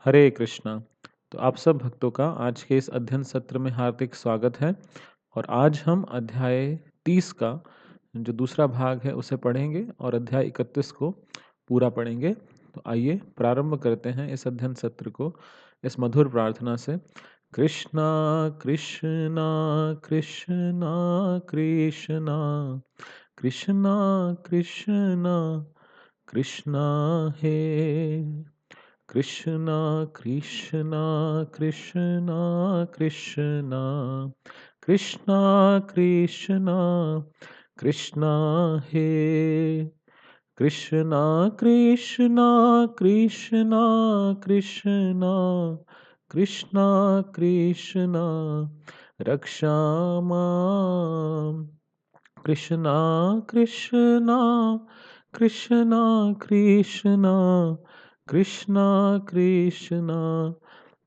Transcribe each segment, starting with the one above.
हरे कृष्णा। तो आप सब भक्तों का आज के इस अध्ययन सत्र में हार्दिक स्वागत है और आज हम अध्याय 30 का जो दूसरा भाग है उसे पढ़ेंगे और अध्याय 31 को पूरा पढ़ेंगे। तो आइए प्रारंभ करते हैं इस अध्ययन सत्र को इस मधुर प्रार्थना से। कृष्णा कृष्णा कृष्णा कृष्णा कृष्णा कृष्णा कृष्णा हे कृष्णा कृष्णा कृष्णा कृष्णा कृष्णा कृष्णा कृष्णा हे कृष्णा कृष्णा कृष्णा कृष्णा कृष्णा कृष्णा रक्षा माम् कृष्णा कृष्णा कृष्णा कृष्णा कृष्णा कृष्णा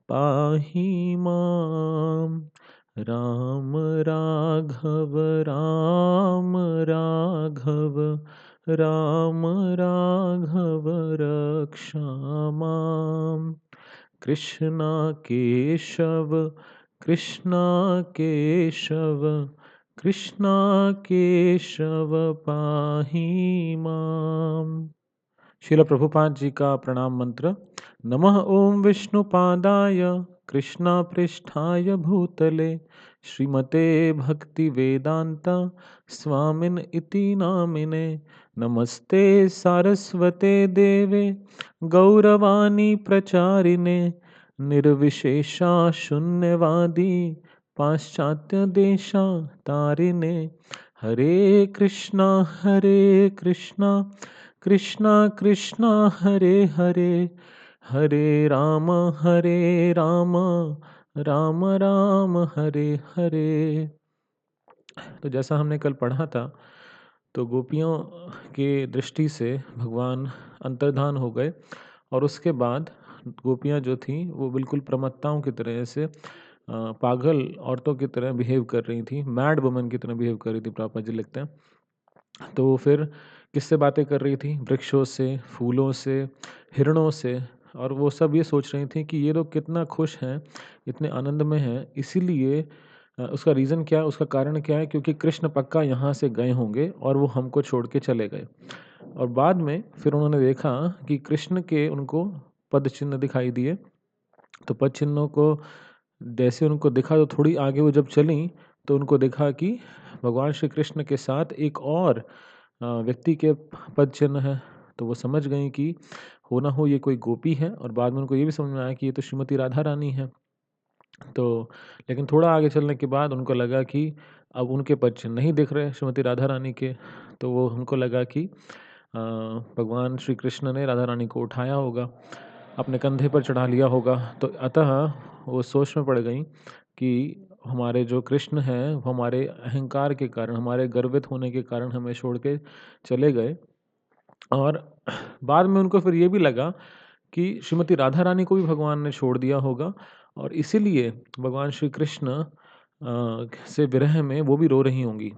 पाहि माम् राम राघव राम राघव राम राघव रक्षा माम् कृष्णा केशव कृष्णा केशव कृष्णा केशव पाहि माम्। श्रील प्रभुपाद जी का प्रणाम मंत्र। नमः ओम विष्णुपादाय कृष्णापृष्ठाय भूतले श्रीमते भक्ति वेदांता स्वामिन इति नामिने। नमस्ते सारस्वते देवे गौरवाणी प्रचारिणे निर्विशेषा शून्यवादी पाश्चात्य देशा तारिणे। हरे कृष्णा कृष्णा कृष्णा हरे हरे हरे राम राम राम हरे हरे। तो जैसा हमने कल पढ़ा था तो गोपियों के दृष्टि से भगवान अंतर्धान हो गए और उसके बाद गोपियाँ जो थीं वो बिल्कुल प्रमत्ताओं की तरह से पागल औरतों की तरह बिहेव कर रही थी, मैड वुमन की तरह बिहेव कर रही थी, प्रभुपाद जी लिखते हैं। तो फिर किससे बातें कर रही थी? वृक्षों से, फूलों से, हिरणों से। और वो सब ये सोच रही थी कि ये लोग कितना खुश हैं, इतने आनंद में हैं, इसीलिए उसका रीज़न क्या है, उसका कारण क्या है? क्योंकि कृष्ण पक्का यहाँ से गए होंगे और वो हमको छोड़ के चले गए। और बाद में फिर उन्होंने देखा कि कृष्ण के उनको पद चिन्ह दिखाई दिए। तो पद चिन्हों को जैसे उनको दिखा तो थोड़ी आगे वो जब चलीं तो उनको देखा कि भगवान श्री कृष्ण के साथ एक और व्यक्ति के पद चिन्ह हैं। तो वो समझ गईं कि हो ना हो ये कोई गोपी है और बाद में उनको ये भी समझ में आया कि ये तो श्रीमती राधा रानी है। तो लेकिन थोड़ा आगे चलने के बाद उनको लगा कि अब उनके पद चिन्ह नहीं दिख रहे श्रीमती राधा रानी के। तो वो हमको लगा कि भगवान श्री कृष्ण ने राधा रानी को उठाया होगा, अपने कंधे पर चढ़ा लिया होगा। तो अतः वो सोच में पड़ गईं कि हमारे जो कृष्ण हैं वो हमारे अहंकार के कारण, हमारे गर्वित होने के कारण हमें छोड़ के चले गए। और बाद में उनको फिर ये भी लगा कि श्रीमती राधा रानी को भी भगवान ने छोड़ दिया होगा और इसीलिए भगवान श्री कृष्ण से विरह में वो भी रो रही होंगी।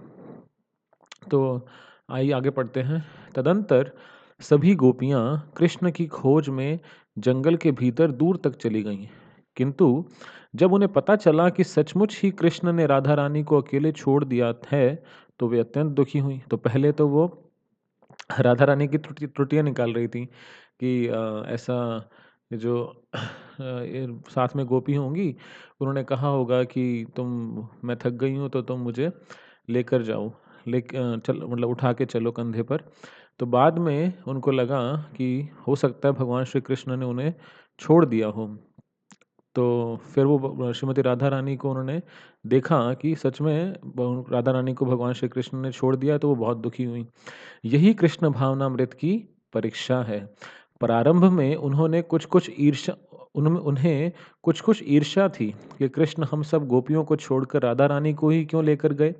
तो आइए आगे पढ़ते हैं। तदंतर सभी गोपियाँ कृष्ण की खोज में जंगल के भीतर दूर तक चली गईं। किंतु जब उन्हें पता चला कि सचमुच ही कृष्ण ने राधा रानी को अकेले छोड़ दिया है, तो वे अत्यंत दुखी हुईं। तो पहले तो वो राधा रानी की त्रुटियाँ निकाल रही थी कि ऐसा जो ये साथ में गोपी होंगी, उन्होंने कहा होगा कि मैं थक गई हूँ तो तुम मुझे लेकर जाओ, चल मतलब उठा के चलो कंधे पर। तो बाद में उनको लगा कि हो सकता है भगवान श्री कृष्ण ने उन्हें छोड़ दिया हो। तो फिर वो श्रीमती राधा रानी को उन्होंने देखा कि सच में राधा रानी को भगवान श्री कृष्ण ने छोड़ दिया, तो वो बहुत दुखी हुई। यही कृष्ण भावनामृत की परीक्षा है। प्रारंभ में उन्हें कुछ-कुछ ईर्ष्या थी कि कृष्ण हम सब गोपियों को छोड़कर राधा रानी को ही क्यों लेकर गए।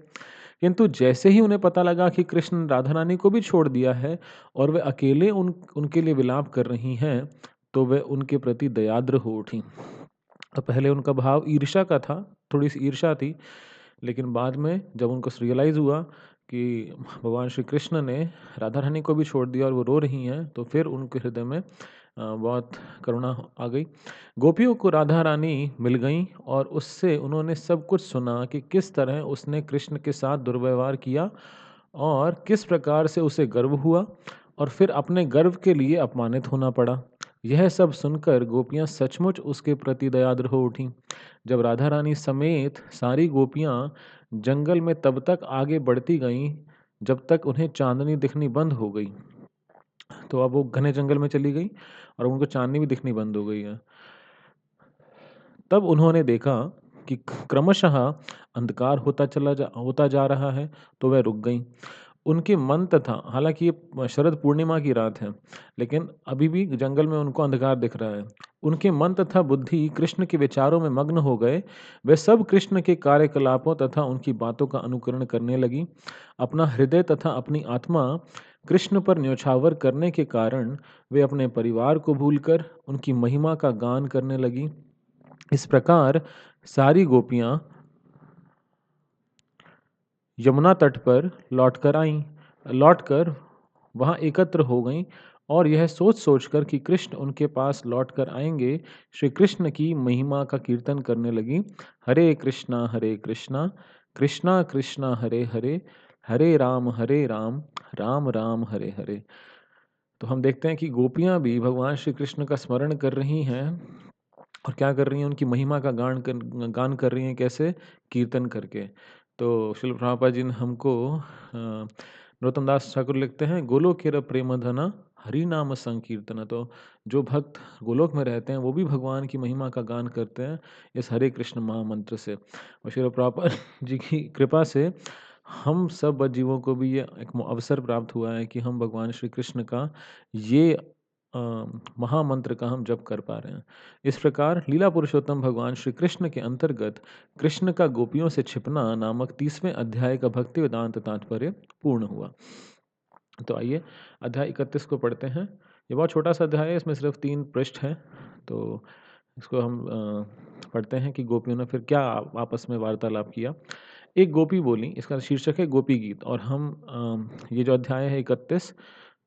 किंतु जैसे ही उन्हें पता लगा कि कृष्ण राधा रानी को भी छोड़ दिया है और वे अकेले उनके लिए विलाप कर रही हैं, तो वे उनके प्रति दयाद्र हो उठी। तो पहले उनका भाव ईर्ष्या का था, थोड़ी-सी ईर्ष्या थी, लेकिन बाद में जब उनको रियलाइज़ हुआ कि भगवान श्री कृष्ण ने राधा रानी को भी छोड़ दिया और वो रो रही हैं, तो फिर उनके हृदय में बहुत करुणा आ गई। गोपियों को राधा रानी मिल गईं और उससे उन्होंने सब कुछ सुना कि किस तरह उसने कृष्ण के साथ दुर्व्यवहार किया और किस प्रकार से उसे गर्व हुआ और फिर अपने गर्व के लिए अपमानित होना पड़ा। यह सब सुनकर गोपियां सचमुच उसके प्रति दयाद्र हो उठीं। जब राधा रानी समेत सारी गोपियां जंगल में तब तक आगे बढ़ती गईं जब तक उन्हें चांदनी दिखनी बंद हो गई। तो अब वो घने जंगल में चली गई और उनको चांदनी भी दिखनी बंद हो गई है। तब उन्होंने देखा कि क्रमशः अंधकार होता जा रहा है, तो वह रुक गईं। उनके मन तथा हालांकि ये शरद पूर्णिमा की रात है, लेकिन अभी भी जंगल में उनको अंधकार दिख रहा है। उनके मन तथा बुद्धि कृष्ण के विचारों में मग्न हो गए। वे सब कृष्ण के कार्यकलापों तथा उनकी बातों का अनुकरण करने लगी। अपना हृदय तथा अपनी आत्मा कृष्ण पर न्योछावर करने के कारण वे अपने परिवार को भूलकर उनकी महिमा का गान करने लगी। इस प्रकार सारी गोपियां यमुना तट पर लौटकर वहां एकत्र हो गईं और यह सोच-सोचकर कि कृष्ण उनके पास लौटकर आएंगे, श्री कृष्ण की महिमा का कीर्तन करने लगी। हरे कृष्णा, कृष्णा कृष्णा हरे हरे, हरे राम, राम राम हरे हरे। तो हम देखते हैं कि गोपियां भी भगवान श्री कृष्ण का स्मरण कर रही हैं और क्या कर रही हैं, उनकी महिमा का गान कर रही हैं, कैसे? कीर्तन करके। तो शिल प्रभुपाद जी ने हमको नरोत्तम दास ठाकुर लिखते हैं, गोलोकेर प्रेम धना हरि नाम संकीर्तन। तो जो भक्त गोलोक में रहते हैं वो भी भगवान की महिमा का गान करते हैं इस हरे कृष्ण महामंत्र से। और शिल प्रभुपाद जी की कृपा से हम सब जीवों को भी ये एक अवसर प्राप्त हुआ है कि हम भगवान श्री कृष्ण का ये अ, महामंत्र का हम जप कर पा रहे हैं। इस प्रकार लीला पुरुषोत्तम भगवान श्री कृष्ण के अंतर्गत कृष्ण का गोपियों से छिपना नामक 30वें अध्याय का भक्ति वेदांत तात्पर्य पूर्ण हुआ। तो आइए अध्याय 31 को पढ़ते हैं। ये बहुत छोटा सा अध्याय है, इसमें सिर्फ 3 पृष्ठ हैं। तो इसको हम पढ़ते हैं कि गोपियों ने फिर क्या आपस में वार्तालाप किया। एक गोपी बोली, इसका शीर्षक है गोपी गीत। और हम ये जो अध्याय है 31,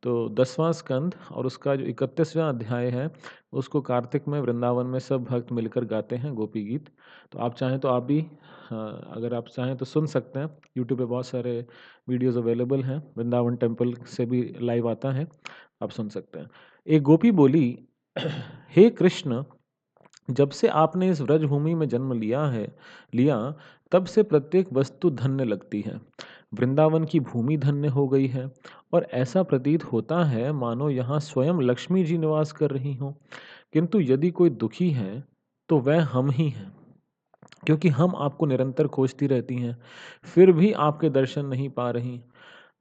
तो 10वां स्कंद और उसका जो 31वां अध्याय है उसको कार्तिक में वृंदावन में सब भक्त मिलकर गाते हैं गोपी गीत। तो आप चाहें तो आप भी अगर आप चाहें तो सुन सकते हैं। यूट्यूब पे बहुत सारे वीडियोस अवेलेबल हैं, वृंदावन टेम्पल से भी लाइव आता है, आप सुन सकते हैं। एक गोपी बोली, हे कृष्ण, जब से आपने इस व्रज भूमि में जन्म लिया, तब से प्रत्येक वस्तु धन्य लगती है। वृंदावन की भूमि धन्य हो गई है और ऐसा प्रतीत होता है मानो यहाँ स्वयं लक्ष्मी जी निवास कर रही हों। किंतु यदि कोई दुखी है तो वह हम ही हैं, क्योंकि हम आपको निरंतर खोजती रहती हैं, फिर भी आपके दर्शन नहीं पा रही।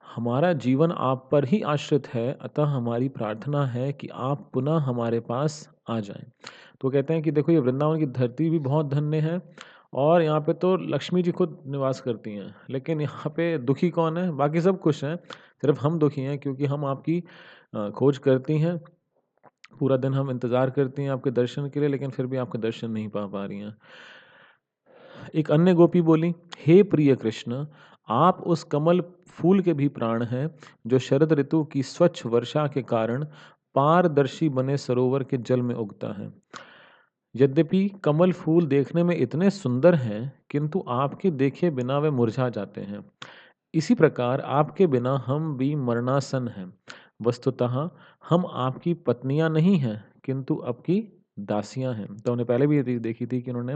हमारा जीवन आप पर ही आश्रित है, अतः हमारी प्रार्थना है कि आप पुनः हमारे पास आ जाएं। तो कहते हैं कि देखो, ये वृंदावन की धरती भी बहुत धन्य है और यहाँ पे तो लक्ष्मी जी खुद निवास करती हैं, लेकिन यहाँ पे दुखी कौन है? बाकी सब खुश हैं, सिर्फ हम दुखी हैं क्योंकि हम आपकी खोज करती हैं। पूरा दिन हम इंतज़ार करती हैं आपके दर्शन के लिए, लेकिन फिर भी आपके दर्शन नहीं पा रही हैं। एक अन्य गोपी बोली, हे प्रिय कृष्ण, आप उस कमल फूल के भी प्राण हैं जो शरद ऋतु की स्वच्छ वर्षा के कारण पारदर्शी बने सरोवर के जल में उगता है। यद्यपि कमल फूल देखने में इतने सुंदर हैं, किंतु आपके देखे बिना वे मुरझा जाते हैं। इसी प्रकार आपके बिना हम भी मरणासन हैं। वस्तुतः हम आपकी पत्नियां नहीं हैं, किंतु आपकी दासियां हैं। तो हमने पहले भी ये चीज़ देखी थी कि उन्होंने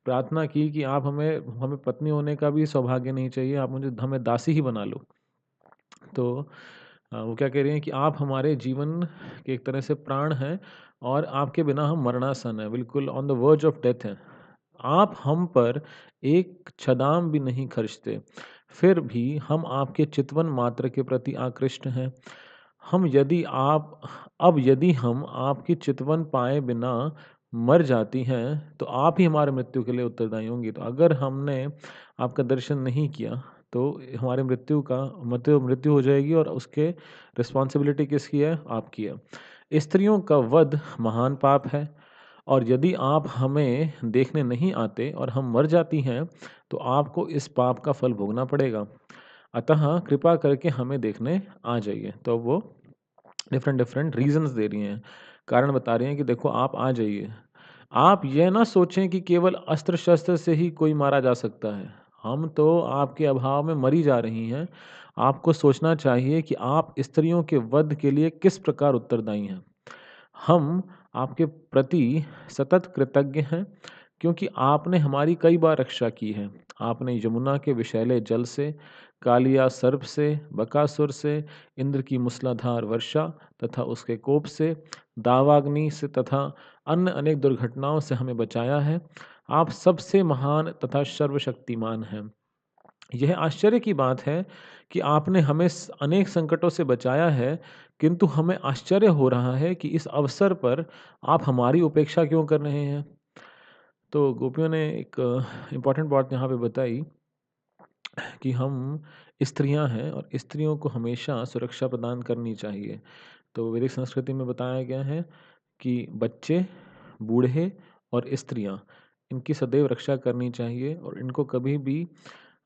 प्रार्थना की कि आप हमें हमें पत्नी होने का भी सौभाग्य नहीं चाहिए, आप मुझे हमें दासी ही बना लो। तो वो क्या कह रही हैं कि आप हमारे जीवन के एक तरह से प्राण हैं और आपके बिना हम मरणासन हैं, बिल्कुल on the verge of death हैं। आप हम पर एक छदाम भी नहीं खर्चते, फिर भी हम आपके चितवन मात्र के प्रति आकृष्ट हैं। हम यदि आप अब यदि हम आपकी चितवन पाए बिना मर जाती हैं, तो आप ही हमारे मृत्यु के लिए उत्तरदायी होंगी। तो अगर हमने आपका दर्शन नहीं किया, तो हमारी मृत्यु हो जाएगी और उसके रिस्पॉन्सिबिलिटी किसकी है? आपकी है। स्त्रियों का वध महान पाप है और यदि आप हमें देखने नहीं आते और हम मर जाती हैं, तो आपको इस पाप का फल भोगना पड़ेगा। अतः कृपा करके हमें देखने आ जाइए। तो वो डिफरेंट डिफरेंट रीजंस दे रही हैं कारण बता रही हैं कि देखो आप आ जाइए। आप ये ना सोचें कि केवल अस्त्र-शस्त्र से ही कोई मारा जा सकता है। हम तो आपके अभाव में मरी जा रही हैं। आपको सोचना चाहिए कि आप स्त्रियों के वध के लिए किस प्रकार उत्तरदायी हैं। हम आपके प्रति सतत कृतज्ञ हैं क्योंकि आपने हमारी कई बार रक्षा की है। आपने यमुना के विषैले जल से, कालिया सर्प से, बकासुर से, इंद्र की मूसलाधार वर्षा तथा उसके कोप से, दावाग्नि से तथा अन्य अनेक दुर्घटनाओं से हमें बचाया है। आप सबसे महान तथा सर्वशक्तिमान हैं। यह आश्चर्य की बात है कि आपने हमें अनेक संकटों से बचाया है, किंतु हमें आश्चर्य हो रहा है कि इस अवसर पर आप हमारी उपेक्षा क्यों कर रहे हैं। तो गोपियों ने एक इम्पॉर्टेंट बात यहाँ पे बताई कि हम स्त्रियां हैं और स्त्रियों को हमेशा सुरक्षा प्रदान करनी चाहिए। तो वैदिक संस्कृति में बताया गया है कि बच्चे, बूढ़े और स्त्रियां, इनकी सदैव रक्षा करनी चाहिए और इनको कभी भी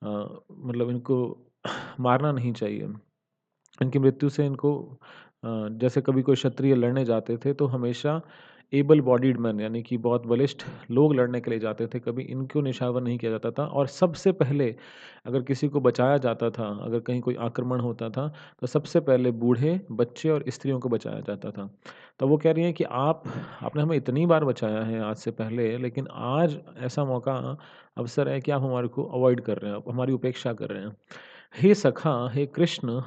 मतलब इनको मारना नहीं चाहिए। इनकी मृत्यु से इनको जैसे कभी कोई क्षत्रिय लड़ने जाते थे तो हमेशा एबल बॉडीड मैन यानी कि बहुत बलिष्ठ लोग लड़ने के लिए जाते थे, कभी इनको निशावर नहीं किया जाता था। और सबसे पहले अगर किसी को बचाया जाता था, अगर कहीं कोई आक्रमण होता था, तो सबसे पहले बूढ़े, बच्चे और स्त्रियों को बचाया जाता था। तो वो कह रही हैं कि आपने हमें इतनी बार बचाया है आज से पहले, लेकिन आज ऐसा मौका अवसर है कि आप हमारे को अवॉइड कर रहे हैं, आप हमारी उपेक्षा कर रहे हैं। हे सखा, हे कृष्ण,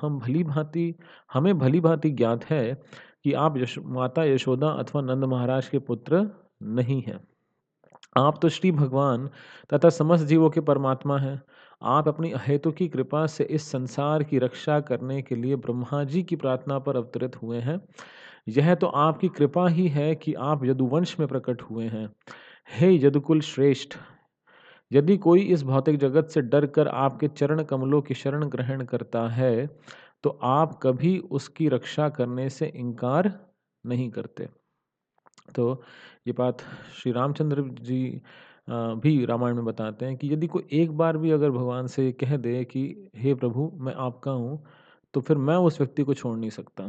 हमें भली-भाँति ज्ञात है कि आप माता यशोदा अथवा नंद महाराज के पुत्र नहीं हैं। आप तो श्री भगवान तथा समस्त जीवों के परमात्मा हैं। आप अपनी अहेतुकी कृपा से इस संसार की रक्षा करने के लिए ब्रह्मा जी की प्रार्थना पर अवतरित हुए हैं। यह तो आपकी कृपा ही है कि आप यदुवंश में प्रकट हुए हैं। हे यदुकुल श्रेष्ठ, यदि कोई इस भौतिक जगत से डरकर आपके चरण कमलों की शरण ग्रहण करता है, तो आप कभी उसकी रक्षा करने से इनकार नहीं करते। तो ये बात श्री रामचंद्र जी भी रामायण में बताते हैं कि यदि कोई एक बार भी अगर भगवान से कह दे कि हे प्रभु मैं आपका हूँ, तो फिर मैं उस व्यक्ति को छोड़ नहीं सकता।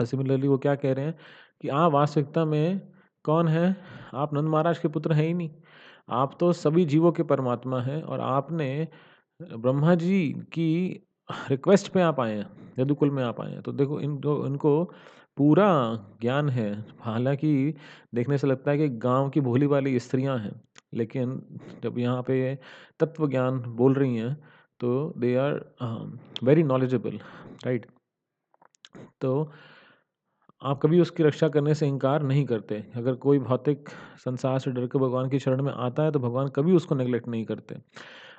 और सिमिलरली वो क्या कह रहे हैं कि आप वास्तविकता में कौन हैं? आप नंद महाराज के पुत्र हैं ही नहीं। आप तो सभी जीवों के परमात्मा हैं और आपने ब्रह्मा जी की रिक्वेस्ट पे आप आए हैं, यदुकुल में आप आए हैं। तो देखो इनको पूरा ज्ञान है। हालाँकि देखने से लगता है कि गाँव की भोली-भाली स्त्रियाँ हैं, लेकिन जब यहाँ पे तत्व ज्ञान बोल रही हैं, तो they are very knowledgeable, right? तो आप कभी उसकी रक्षा करने से इनकार नहीं करते। अगर कोई भौतिक संसार से डर के भगवान की शरण में आता है, तो भगवान कभी उसको नेग्लेक्ट नहीं करते।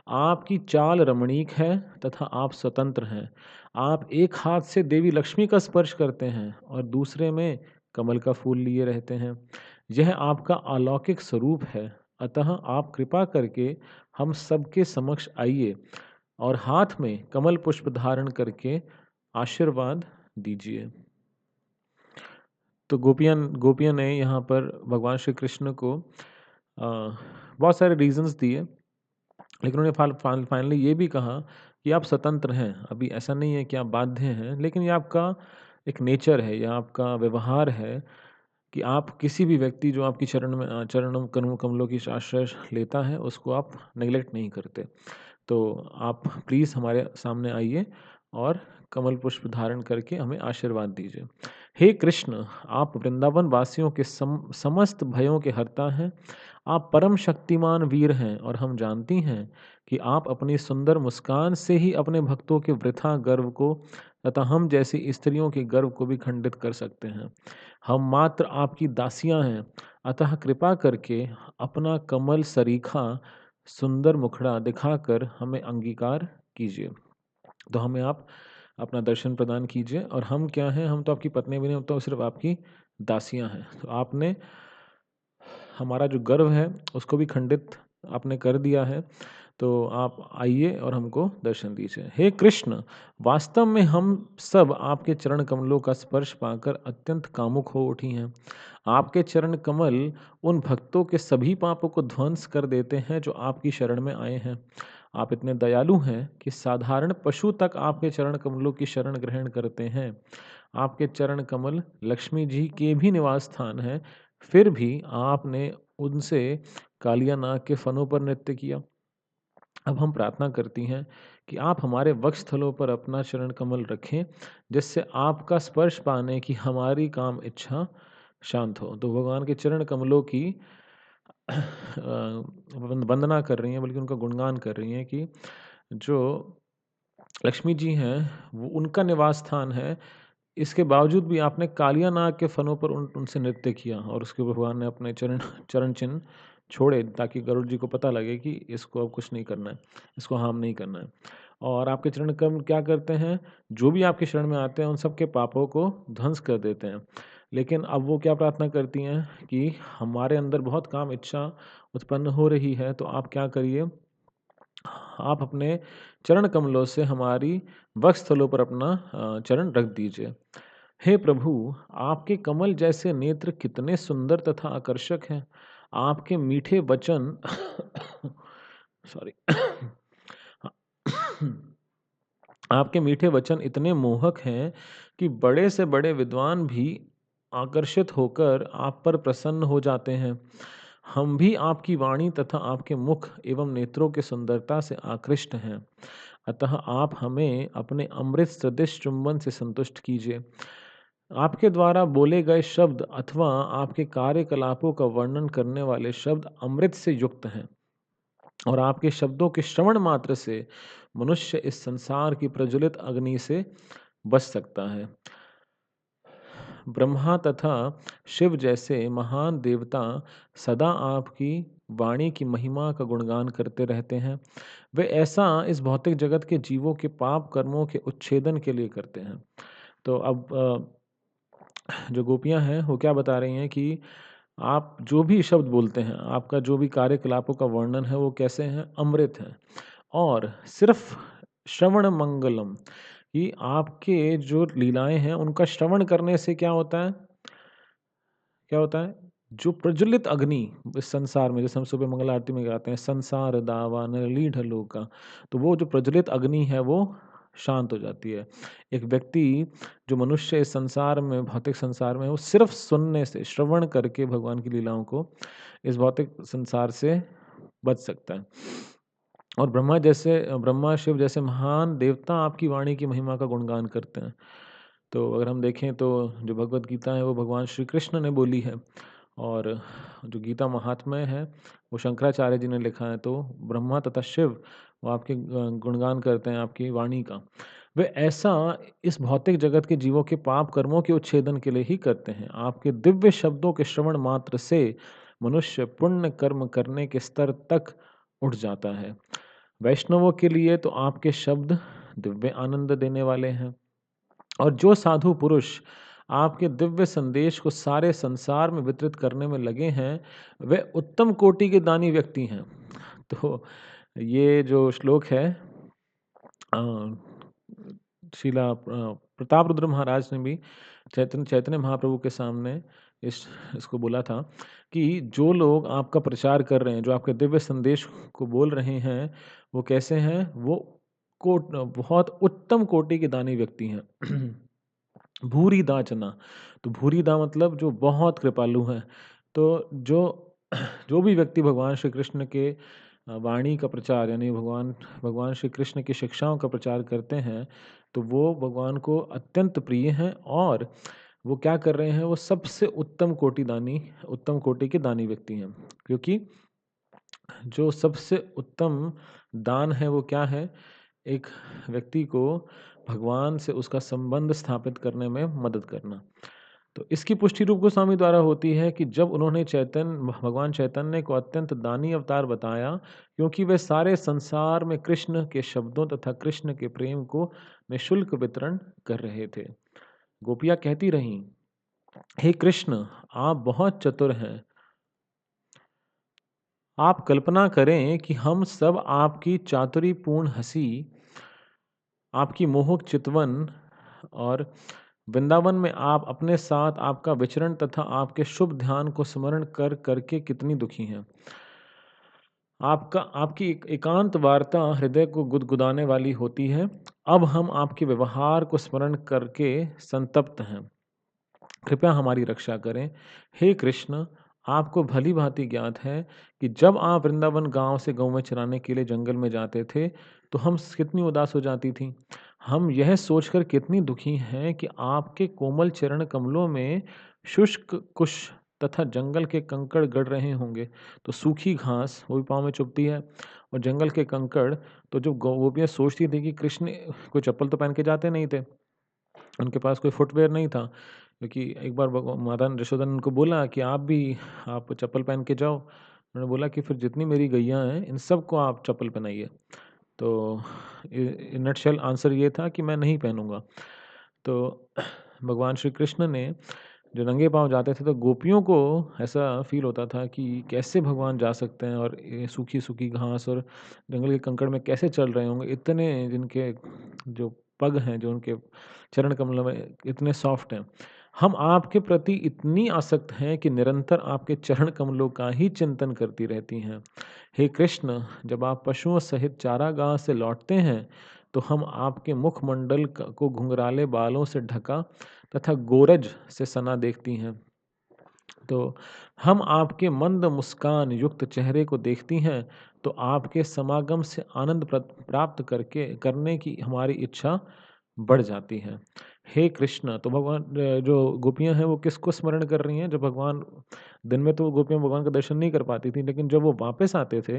आपकी चाल रमणीक है तथा आप स्वतंत्र हैं। आप एक हाथ से देवी लक्ष्मी का स्पर्श करते हैं और दूसरे में कमल का फूल लिए रहते हैं। यह आपका अलौकिक स्वरूप है। अतः आप कृपा करके हम सबके समक्ष आइए और हाथ में कमल पुष्प धारण करके आशीर्वाद दीजिए। तो गोपियाँ ने यहाँ पर भगवान श्री कृष्ण को बहुत सारे रीज़न्स दिए, लेकिन उन्होंने फाइनली ये भी कहा कि आप स्वतंत्र हैं। अभी ऐसा नहीं है कि आप बाध्य हैं, लेकिन ये आपका एक नेचर है, ये आपका व्यवहार है कि आप किसी भी व्यक्ति जो आपकी चरणों कमलों की आश्रय लेता है, उसको आप नेग्लेक्ट नहीं करते। तो आप प्लीज़ हमारे सामने आइए और कमल पुष्प धारण करके हमें आशीर्वाद दीजिए। हे कृष्ण, आप वृंदावन वासियों के समस्त भयों के हर्ता हैं। आप परम शक्तिमान वीर हैं और हम जानती हैं कि आप अपनी सुंदर मुस्कान से ही अपने भक्तों के वृथा गर्व को तथा हम जैसी स्त्रियों के गर्व को भी खंडित कर सकते हैं। हम मात्र आपकी दासियां हैं, अतः कृपा करके अपना कमल सरीखा सुंदर मुखड़ा दिखाकर हमें अंगीकार कीजिए। तो हमें आप अपना दर्शन प्रदान कीजिए और हम क्या हैं? हम तो आपकी पत्नी भी नहीं, हम तो सिर्फ़ आपकी दासियाँ हैं। तो आपने हमारा जो गर्व है, उसको भी खंडित आपने कर दिया है। तो आप आइए और हमको दर्शन दीजिए। हे कृष्ण, वास्तव में हम सब आपके चरण कमलों का स्पर्श पाकर अत्यंत कामुक हो उठी हैं। आपके चरण कमल उन भक्तों के सभी पापों को ध्वंस कर देते हैं जो आपकी शरण में आए हैं। आप इतने दयालु हैं कि साधारण पशु तक आपके चरण कमलों की शरण ग्रहण करते हैं। आपके चरण कमल लक्ष्मी जी के भी निवास स्थान है, फिर भी आपने उनसे कालिया नाग के फनों पर नृत्य किया। अब हम प्रार्थना करती हैं कि आप हमारे वक्षस्थलों पर अपना चरण कमल रखें, जिससे आपका स्पर्श पाने की हमारी काम इच्छा शांत हो। तो भगवान के चरण कमलों की वंदना कर रही हैं, बल्कि उनका गुणगान कर रही हैं कि जो लक्ष्मी जी हैं, वो उनका निवास स्थान है। इसके बावजूद भी आपने कालिया नाग के फनों पर उनसे नृत्य किया और उसके भगवान ने अपने चरण चरण चिन्ह छोड़े, ताकि गरुड़ जी को पता लगे कि इसको अब कुछ नहीं करना है, इसको हार्म नहीं करना है। और आपके चरण कमल क्या करते हैं? जो भी आपके शरण में आते हैं, उन सबके पापों को ध्वंस कर देते हैं। लेकिन अब वो क्या प्रार्थना करती हैं कि हमारे अंदर बहुत काम इच्छा उत्पन्न हो रही है, तो आप क्या करिए, आप अपने चरण कमलों से हमारी वक्षस्थलों पर अपना चरण रख दीजिए। हे प्रभु, आपके कमल जैसे नेत्र कितने सुंदर तथा आकर्षक हैं। आपके मीठे वचन सॉरी आपके मीठे वचन इतने मोहक हैं कि बड़े से बड़े विद्वान भी आकर्षित होकर आप पर प्रसन्न हो जाते हैं। हम भी आपकी वाणी तथा आपके मुख एवं नेत्रों की सुंदरता से आकृष्ट हैं। अतः आप हमें अपने अमृत सदृश चुंबन से संतुष्ट कीजिए। आपके द्वारा बोले गए शब्द अथवा आपके कार्यकलापों का वर्णन करने वाले शब्द अमृत से युक्त हैं, और आपके शब्दों के श्रवण मात्र से मनुष्य इस संसार की प्रज्वलित अग्नि से बच सकता है। ब्रह्मा तथा शिव जैसे महान देवता सदा आपकी वाणी की महिमा का गुणगान करते रहते हैं। वे ऐसा इस भौतिक जगत के जीवों के पाप कर्मों के उच्छेदन के लिए करते हैं। तो अब जो गोपियाँ हैं वो क्या बता रही हैं कि आप जो भी शब्द बोलते हैं, आपका जो भी कार्यकलापों का वर्णन है, वो कैसे हैं? अमृत हैं। और सिर्फ श्रवण मंगलम, कि आपके जो लीलाएँ हैं, उनका श्रवण करने से क्या होता है? क्या होता है? जो प्रज्वलित अग्नि इस संसार में, जैसे हम सुबह मंगल आरती में गाते हैं, संसार दावा नरलीढ़ लोका, तो वो जो प्रज्वलित अग्नि है, वो शांत हो जाती है। एक व्यक्ति, जो मनुष्य इस संसार में, भौतिक संसार में, वो सिर्फ सुनने से, श्रवण करके भगवान की लीलाओं को इस भौतिक संसार से बच सकता है। और ब्रह्मा शिव जैसे महान देवता आपकी वाणी की महिमा का गुणगान करते हैं। तो अगर हम देखें तो जो भगवत गीता है वो भगवान श्री कृष्ण ने बोली है, और जो गीता महात्म्य है वो शंकराचार्य जी ने लिखा है। तो ब्रह्मा तथा शिव वो आपके गुणगान करते हैं आपकी वाणी का। वे ऐसा इस भौतिक जगत के जीवों के पाप कर्मों के उच्छेदन के लिए ही करते हैं। आपके दिव्य शब्दों के श्रवण मात्र से मनुष्य पुण्य कर्म करने के स्तर तक उठ जाता है। वैष्णवों के लिए तो आपके शब्द दिव्य आनंद देने वाले हैं, और जो साधु पुरुष आपके दिव्य संदेश को सारे संसार में वितरित करने में लगे हैं, वे उत्तम कोटि के दानी व्यक्ति हैं। तो ये जो श्लोक है, अ, प्रताप रुद्र महाराज ने भी चैतन्य महाप्रभु के सामने इसको बोला था कि जो लोग आपका प्रचार कर रहे हैं, जो आपके दिव्य संदेश को बोल रहे हैं, वो कैसे हैं? वो बहुत उत्तम कोटि के दानी व्यक्ति हैं। भूरी दाचना, तो भूरी दा मतलब जो बहुत कृपालु हैं। तो जो जो भी व्यक्ति भगवान श्री कृष्ण के वाणी का प्रचार, यानी भगवान भगवान श्री कृष्ण की शिक्षाओं का प्रचार करते हैं, तो वो भगवान को अत्यंत प्रिय हैं, और वो क्या कर रहे हैं? वो सबसे उत्तम कोटि के दानी व्यक्ति हैं। क्योंकि जो सबसे उत्तम दान है वो क्या है? एक व्यक्ति को भगवान से उसका संबंध स्थापित करने में मदद करना। तो इसकी पुष्टि रूप गोस्वामी द्वारा होती है कि जब उन्होंने भगवान चैतन्य को अत्यंत दानी अवतार बताया, क्योंकि वे सारे संसार में कृष्ण के शब्दों तथा कृष्ण के प्रेम को निःशुल्क वितरण कर रहे थे। गोपियाँ कहती रहीं, हे कृष्ण, आप बहुत चतुर हैं। आप कल्पना करें कि हम सब आपकी चातुरीपूर्ण हंसी, आपकी मोहक चितवन, और वृंदावन में आप अपने साथ आपका विचरण तथा आपके शुभ ध्यान को स्मरण कर करके कितनी दुखी हैं। आपका आपकी एकांत वार्ता हृदय को गुदगुदाने वाली होती है। अब हम आपके व्यवहार को स्मरण करके संतप्त हैं। कृपया हमारी रक्षा करें। हे कृष्ण, आपको भली-भाँति ज्ञात है कि जब आप वृंदावन गाँव से गौवें चराने के लिए जंगल में जाते थे, तो हम कितनी उदास हो जाती थीं। हम यह सोचकर कितनी दुखी हैं कि आपके कोमल चरण कमलों में शुष्क कुश तथा जंगल के कंकड़ गड़ रहे होंगे। तो सूखी घास वो भी पाँव में चुभती है और जंगल के कंकड़, तो जो गोपियाँ सोचती थी कि कृष्ण कोई चप्पल तो पहन के जाते नहीं थे। उनके पास कोई फुटवियर नहीं था, क्योंकि एक बार माता यशोदा ने उनको बोला कि आप चप्पल पहन के जाओ। उन्होंने बोला कि फिर जितनी मेरी गैया हैं इन सबको आप चप्पल पहनाइए। तो इन नटशेल आंसर ये था कि मैं नहीं पहनूंगा। तो भगवान श्री कृष्ण ने जो नंगे पाँव जाते थे, तो गोपियों को ऐसा फ़ील होता था कि कैसे भगवान जा सकते हैं और ये सूखी-सूखी घास और जंगल के कंकड़ में कैसे चल रहे होंगे। इतने जिनके जो पग हैं, जो उनके चरण कमलों में इतने सॉफ्ट हैं। हम आपके प्रति इतनी आसक्त हैं कि निरंतर आपके चरण कमलों का ही चिंतन करती रहती हैं। हे कृष्ण, जब आप पशुओं सहित चारागाह से लौटते हैं, तो हम आपके मुखमंडल को घुंघराले बालों से ढका तथा गोरज से सना देखती हैं। तो हम आपके मंद मुस्कान युक्त चेहरे को देखती हैं, तो आपके समागम से आनंद प्राप्त करने की हमारी इच्छा बढ़ जाती है। हे कृष्ण, तो भगवान जो गोपियाँ हैं वो किसको स्मरण कर रही हैं? जब भगवान दिन में तो गोपियाँ भगवान का दर्शन नहीं कर पाती थी, लेकिन जब वो वापस आते थे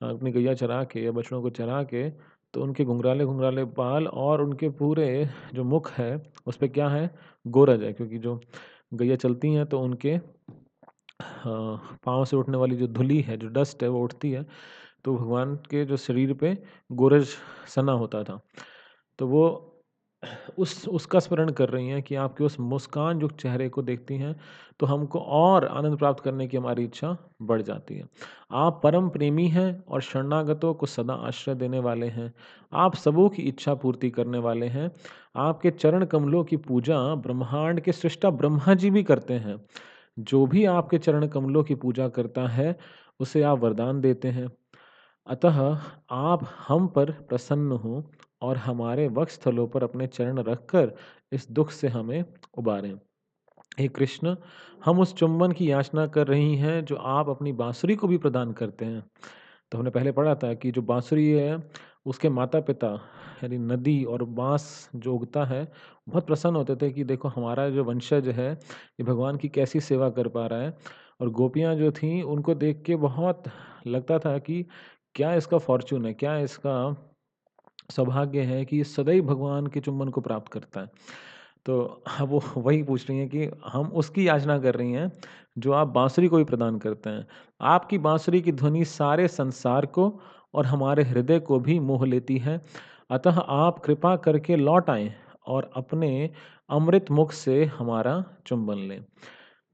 अपनी गैया चरा के या बछड़ों को चरा के, तो उनके घुंघराले-घुंघराले बाल और उनके पूरे जो मुख है, उसपे क्या है? गोरज है, क्योंकि जो गैया चलती हैं तो उनके पाँव से उठने वाली जो धूली है, जो डस्ट है वो उठती है, तो भगवान के जो शरीर पे गोरज सना होता था। तो वो उस उसका स्मरण कर रही हैं कि आपके उस मुस्कान युक्त चेहरे को देखती हैं, तो हमको और आनंद प्राप्त करने की हमारी इच्छा बढ़ जाती है। आप परम प्रेमी हैं और शरणागतों को सदा आश्रय देने वाले हैं। आप सबों की इच्छा पूर्ति करने वाले हैं। आपके चरण कमलों की पूजा ब्रह्मांड के सृष्टा ब्रह्मा जी भी करते हैं। जो भी आपके चरण कमलों की पूजा करता है, उसे आप वरदान देते हैं। अतः आप हम पर प्रसन्न हों और हमारे वक्षस्थलों पर अपने चरण रखकर इस दुख से हमें उबारें। हे कृष्ण, हम उस चुंबन की याचना कर रही हैं जो आप अपनी बांसुरी को भी प्रदान करते हैं। तो हमने पहले पढ़ा था कि जो बांसुरी है, उसके माता-पिता यानी नदी और बाँस जो उगता है, बहुत प्रसन्न होते थे कि देखो हमारा जो वंशज है, ये भगवान की कैसी सेवा कर पा रहा है। और गोपियाँ जो थीं, उनको देख के बहुत लगता था कि क्या इसका फ़ॉर्च्यून है, क्या इसका सौभाग्य है कि ये सदैव भगवान के चुंबन को प्राप्त करता है। तो अब वो वही पूछ रही हैं कि हम उसकी याचना कर रही हैं, जो आप बाँसुरी को भी प्रदान करते हैं। आपकी बाँसुरी की ध्वनि सारे संसार को और हमारे हृदय को भी मोह लेती है। अतः आप कृपा करके लौट आएँ और अपने अमृत मुख से हमारा चुंबन लें।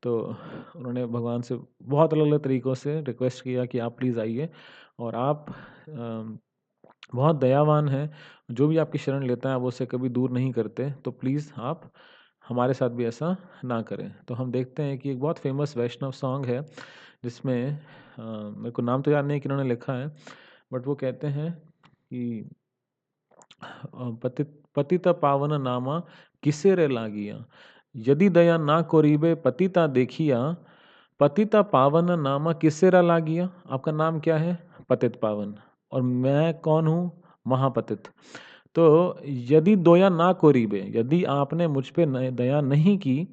तो उन्होंने भगवान से बहुत अलग-अलग तरीकों से रिक्वेस्ट किया कि आप प्लीज़ आइए और आप बहुत दयावान हैं, जो भी आपकी शरण लेता है, आप उससे कभी दूर नहीं करते, तो प्लीज़ आप हमारे साथ भी ऐसा ना करें। तो हम देखते हैं कि एक बहुत फ़ेमस वैष्णव सॉन्ग है, जिसमें मेरे को नाम तो याद नहीं किन्होंने लिखा है, बट वो कहते हैं कि पतित पावन नामा किसे रे लागिया, यदि दया ना कोरीबे पतिता देखिया, पतिता पावन नामा किसे रा लागिया। आपका नाम क्या है? पतित पावन। और मैं कौन हूँ? महापतित। तो यदि दया ना कोरीबे, यदि आपने मुझ पे दया नहीं की,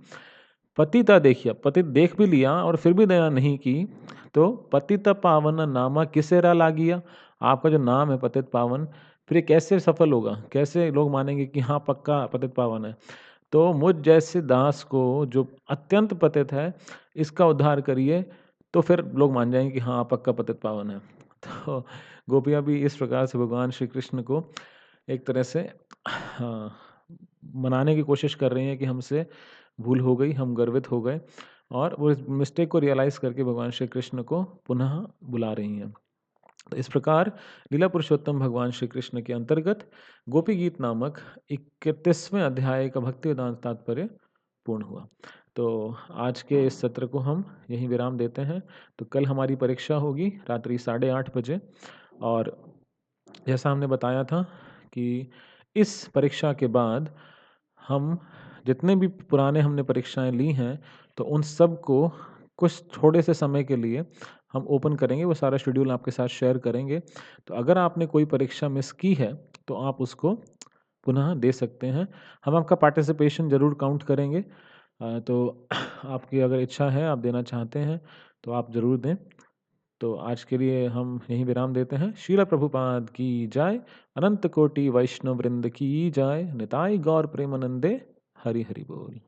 पतिता देखिया, पतित देख भी लिया और फिर भी दया नहीं की, तो पतित पावन नामा किसे रा लागिया। आपका जो नाम है पतित पावन, फिर ये कैसे सफल होगा? कैसे लोग मानेंगे कि हाँ, पक्का पतित पावन है? तो मुझ जैसे दास को जो अत्यंत पतित है, इसका उद्धार करिए, तो फिर लोग मान जाएँगे कि हाँ, पक्का पतित पावन है। तो गोपियाँ भी इस प्रकार से भगवान श्री कृष्ण को एक तरह से हाँ, मनाने की कोशिश कर रही हैं कि हमसे भूल हो गई, हम गर्वित हो गए, और वो इस मिस्टेक को रियलाइज़ करके भगवान श्री कृष्ण को पुनः बुला रही हैं। तो इस प्रकार लीला पुरुषोत्तम भगवान श्री कृष्ण के अंतर्गत गोपी गीत नामक 31वें अध्याय का भक्ति वेदांत तात्पर्य पूर्ण हुआ। तो आज के इस सत्र को हम यहीं विराम देते हैं। तो कल हमारी परीक्षा होगी रात्रि 8:30 बजे और जैसा हमने बताया था कि इस परीक्षा के बाद हम जितने भी पुराने हमने परीक्षाएँ ली हैं, तो उन सब को कुछ थोड़े से समय के लिए हम ओपन करेंगे, वो सारा शेड्यूल आपके साथ शेयर करेंगे। तो अगर आपने कोई परीक्षा मिस की है, तो आप उसको पुनः दे सकते हैं। हम आपका पार्टिसिपेशन ज़रूर काउंट करेंगे। तो आपकी अगर इच्छा है, आप देना चाहते हैं, तो आप ज़रूर दें। तो आज के लिए हम यहीं विराम देते हैं। श्रील प्रभुपाद की जय, अनंत कोटि वैष्णव वृंद की जय, निताई गौर प्रेमानंदे, हरि हरि बोल।